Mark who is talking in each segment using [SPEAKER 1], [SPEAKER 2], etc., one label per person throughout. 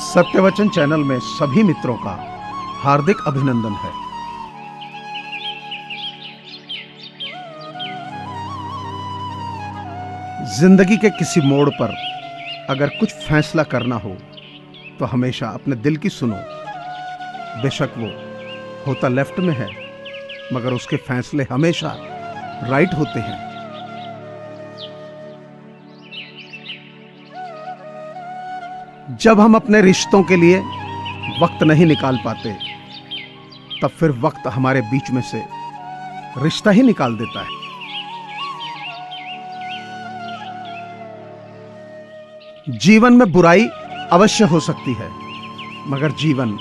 [SPEAKER 1] सत्यवचन channel में सभी मित्रों का हार्दिक अभिनंदन है। जिंदगी के किसी मोड़ पर अगर कुछ फैसला करना हो तो हमेशा अपने दिल की सुनो। बेशक वो होता लेफ्ट में है, मगर उसके फैसले हमेशा राइट होते हैं। जब हम अपने रिश्तों के लिए वक्त नहीं निकाल पाते, तब फिर वक्त हमारे बीच में से रिश्ता ही निकाल देता है। जीवन में बुराई अवश्य हो सकती है, मगर जीवन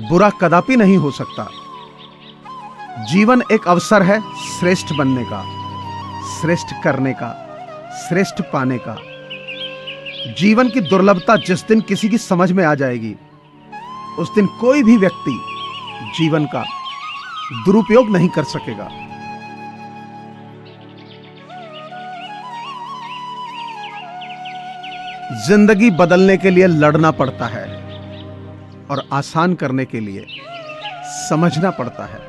[SPEAKER 1] बुरा कदापि नहीं हो सकता। जीवन एक अवसर है श्रेष्ठ बनने का, श्रेष्ठ करने का, श्रेष्ठ पाने का। जीवन की दुर्लभता जिस दिन किसी की समझ में आ जाएगी, उस दिन कोई भी व्यक्ति जीवन का दुरुपयोग नहीं कर सकेगा। जिंदगी बदलने के लिए लड़ना पड़ता है और आसान करने के लिए समझना पड़ता है।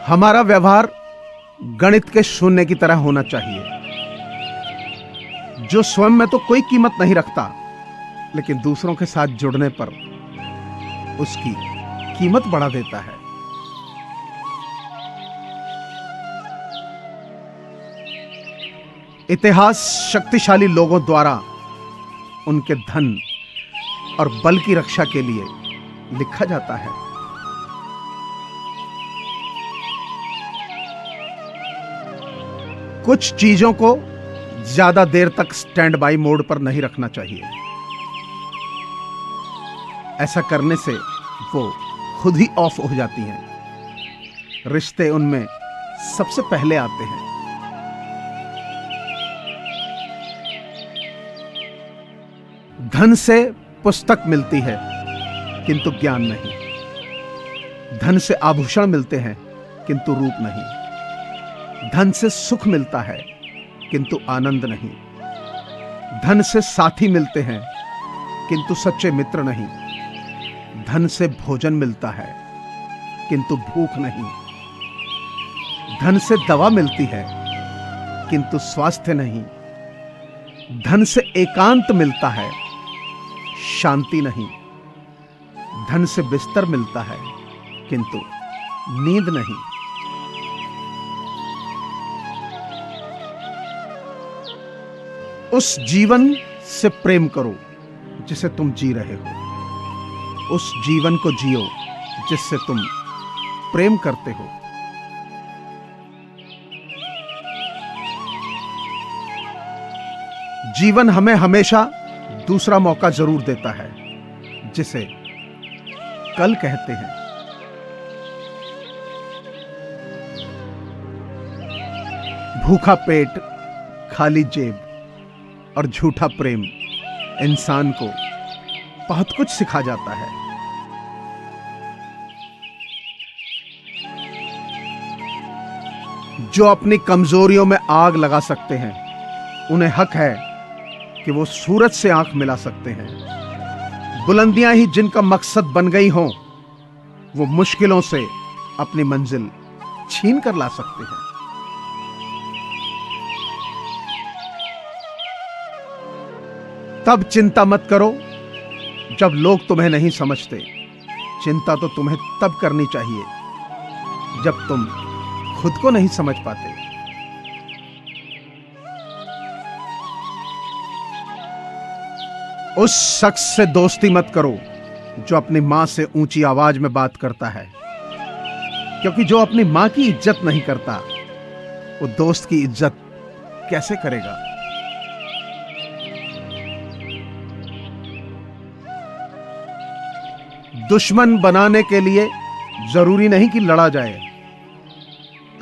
[SPEAKER 1] हमारा व्यवहार गणित के शून्य की तरह होना चाहिए, जो स्वयं में तो कोई कीमत नहीं रखता, लेकिन दूसरों के साथ जुड़ने पर उसकी कीमत बढ़ा देता है। इतिहास शक्तिशाली लोगों द्वारा उनके धन और बल की रक्षा के लिए लिखा जाता है। कुछ चीजों को ज्यादा देर तक स्टैंड बाई मोड पर नहीं रखना चाहिए। ऐसा करने से वो खुद ही ऑफ हो जाती हैं। रिश्ते उनमें सबसे पहले आते हैं। धन से पुस्तक मिलती है, किंतु ज्ञान नहीं। धन से आभूषण मिलते हैं, किंतु रूप नहीं। धन से सुख मिलता है, किंतु आनंद नहीं। धन से साथी मिलते हैं, किंतु सच्चे मित्र नहीं। धन से भोजन मिलता है, किंतु भूख नहीं। धन से दवा मिलती है, किंतु स्वास्थ्य नहीं। धन से एकांत मिलता है, शांति नहीं। धन से बिस्तर मिलता है, किंतु नींद नहीं। उस जीवन से प्रेम करो जिसे तुम जी रहे हो। उस जीवन को जियो जिससे तुम प्रेम करते हो। जीवन हमें हमेशा दूसरा मौका जरूर देता है, जिसे कल कहते हैं। भूखा पेट, खाली जेब और झूठा प्रेम इंसान को बहुत कुछ सिखा जाता है। जो अपनी कमजोरियों में आग लगा सकते हैं, उन्हें हक है कि वो सूरज से आंख मिला सकते हैं। बुलंदियां ही जिनका मकसद बन गई हों, वो मुश्किलों से अपनी मंजिल छीन कर ला सकते हैं। तब चिंता मत करो जब लोग तुम्हें नहीं समझते। चिंता तो तुम्हें तब करनी चाहिए जब तुम खुद को नहीं समझ पाते। उस शख्स से दोस्ती मत करो जो अपनी मां से ऊंची आवाज में बात करता है, क्योंकि जो अपनी मां की इज्जत नहीं करता, वो दोस्त की इज्जत कैसे करेगा। दुश्मन बनाने के लिए जरूरी नहीं कि लड़ा जाए।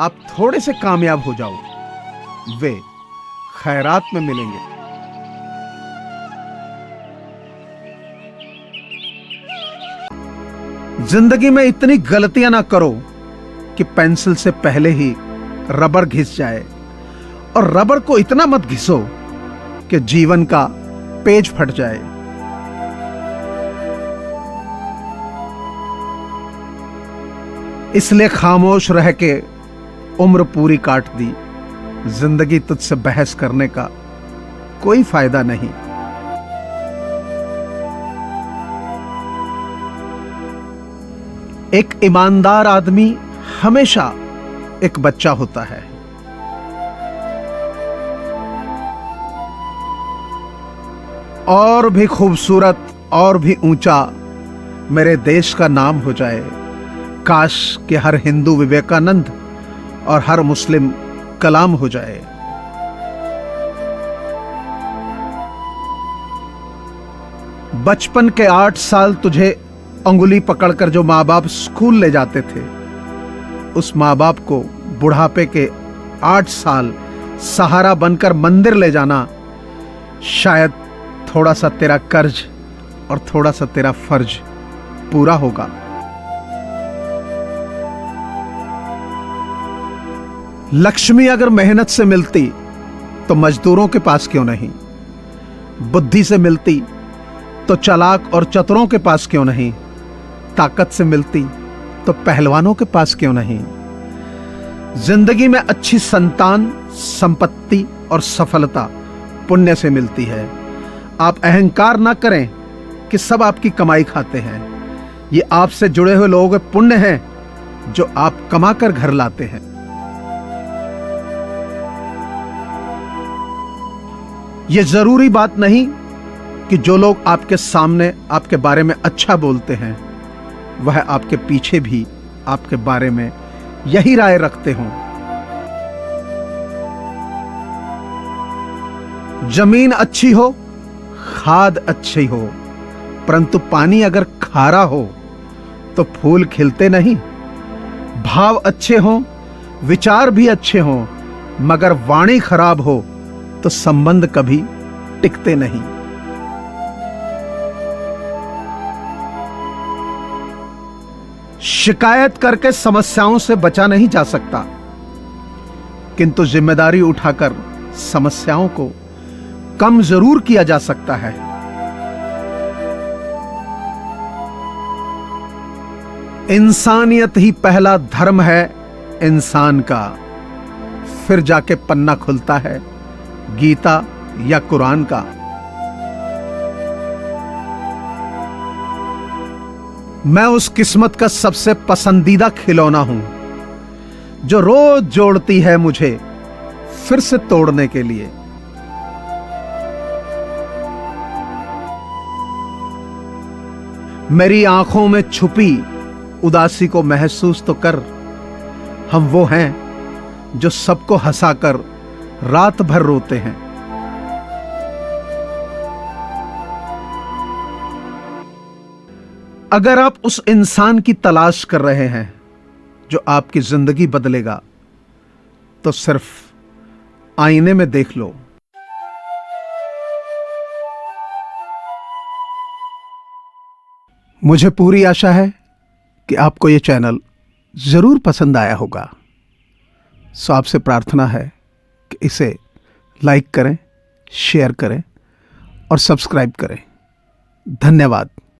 [SPEAKER 1] आप थोड़े से कामयाब हो जाओ, वे खैरात में मिलेंगे। जिंदगी में इतनी गलतियां ना करो कि पेंसिल से पहले ही रबर घिस जाए और रबड़ को इतना मत घिसो कि जीवन का पेज फट जाए। इसलिए खामोश रह के उम्र पूरी काट दी। जिंदगी तुझसे बहस करने का कोई फायदा नहीं। एक ईमानदार आदमी हमेशा एक बच्चा होता है। और भी खूबसूरत और भी ऊंचा मेरे देश का नाम हो जाए। काश कि हर हिंदू विवेकानंद और हर मुस्लिम कलाम हो जाए। बचपन के 8 साल तुझे अंगुली पकड़कर जो माँ बाप स्कूल ले जाते थे, उस माँ बाप को बुढ़ापे के 8 साल सहारा बनकर मंदिर ले जाना शायद थोड़ा सा तेरा कर्ज और थोड़ा सा तेरा फर्ज पूरा होगा। लक्ष्मी अगर मेहनत से मिलती तो मजदूरों के पास क्यों नहीं? बुद्धि से मिलती तो चालाक और चतुरों के पास क्यों नहीं? ताकत से मिलती तो पहलवानों के पास क्यों नहीं? जिंदगी में अच्छी संतान, संपत्ति और सफलता पुण्य से मिलती है। आप अहंकार ना करें कि सब आपकी कमाई खाते हैं। ये आपसे जुड़े हुए लोगों के पुण्य हैं जो आप कमाकर घर लाते हैं। ये जरूरी बात नहीं कि जो लोग आपके सामने आपके बारे में अच्छा बोलते हैं वह आपके पीछे भी आपके बारे में यही राय रखते हों। जमीन अच्छी हो, खाद अच्छी हो, परंतु पानी अगर खारा हो तो फूल खिलते नहीं। भाव अच्छे हों, विचार भी अच्छे हों, मगर वाणी खराब हो तो संबंध कभी टिकते नहीं। शिकायत करके समस्याओं से बचा नहीं जा सकता, किंतु जिम्मेदारी उठाकर समस्याओं को कम जरूर किया जा सकता है। इंसानियत ही पहला धर्म है इंसान का, फिर जाके पन्ना खुलता है गीता या कुरान का। मैं उस किस्मत का सबसे पसंदीदा खिलौना हूं जो रोज जोड़ती है मुझे फिर से तोड़ने के लिए। मेरी आंखों में छुपी उदासी को महसूस तो कर। हम वो हैं जो सबको हंसाकर रात भर रोते हैं। अगर आप उस इंसान की तलाश कर रहे हैं जो आपकी जिंदगी बदलेगा, तो सिर्फ आईने में देख लो। मुझे पूरी आशा है कि आपको यह चैनल जरूर पसंद आया होगा। सो आपसे प्रार्थना है कि इसे लाइक करें, शेयर करें और सब्सक्राइब करें। धन्यवाद।